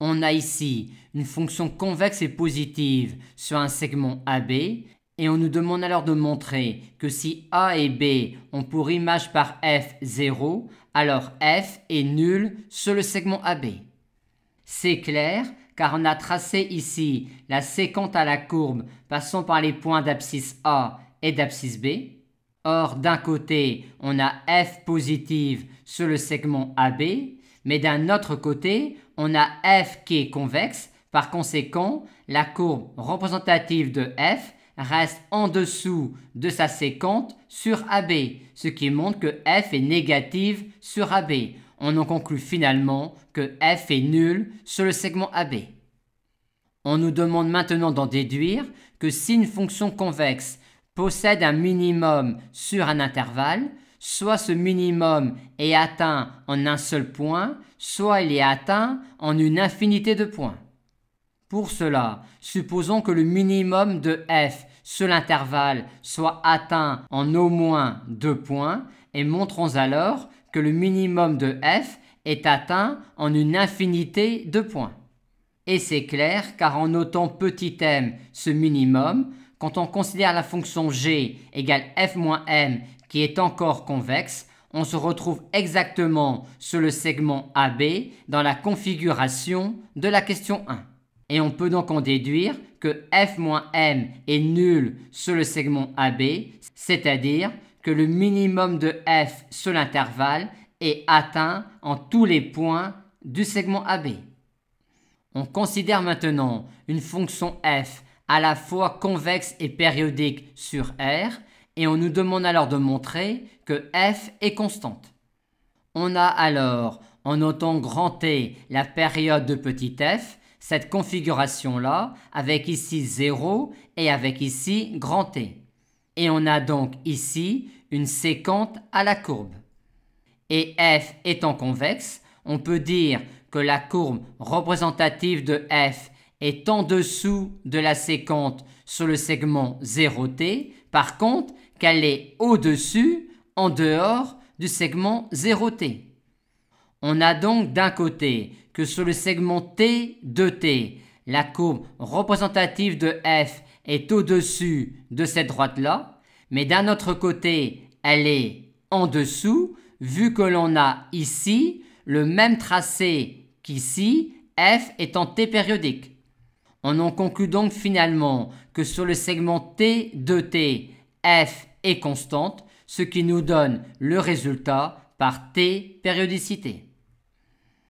On a ici une fonction convexe et positive sur un segment AB et on nous demande alors de montrer que si A et B ont pour image par f 0, alors f est nul sur le segment AB. C'est clair car on a tracé ici la séquente à la courbe passant par les points d'abscisse A et d'abscisse B. Or, d'un côté, on a f positive sur le segment AB, mais d'un autre côté, on a f qui est convexe. Par conséquent, la courbe représentative de f reste en dessous de sa séquente sur AB, ce qui montre que f est négative sur AB. On en conclut finalement que f est nul sur le segment AB. On nous demande maintenant d'en déduire que si une fonction convexe possède un minimum sur un intervalle, soit ce minimum est atteint en un seul point, soit il est atteint en une infinité de points. Pour cela, supposons que le minimum de f sur l'intervalle soit atteint en au moins 2 points et montrons alors que le minimum de f est atteint en une infinité de points. Et c'est clair car en notant petit m ce minimum, quand on considère la fonction g égale f moins m qui est encore convexe, on se retrouve exactement sur le segment AB dans la configuration de la question 1. Et on peut donc en déduire que f moins m est nul sur le segment AB, c'est-à-dire que le minimum de f sur l'intervalle est atteint en tous les points du segment AB. On considère maintenant une fonction f à la fois convexe et périodique sur R et on nous demande alors de montrer que f est constante. On a alors, en notant grand T la période de petit f, cette configuration-là avec ici 0 et avec ici grand T. Et on a donc ici une séquente à la courbe. Et f étant convexe, on peut dire que la courbe représentative de f est en dessous de la séquente sur le segment 0t, par contre qu'elle est au-dessus, en dehors du segment 0t. On a donc d'un côté que sur le segment t de t, la courbe représentative de f est au-dessus de cette droite-là, mais d'un autre côté, elle est en dessous, vu que l'on a ici le même tracé qu'ici, f étant t périodique. On en conclut donc finalement que sur le segment t de t, f est constante, ce qui nous donne le résultat par t périodicité.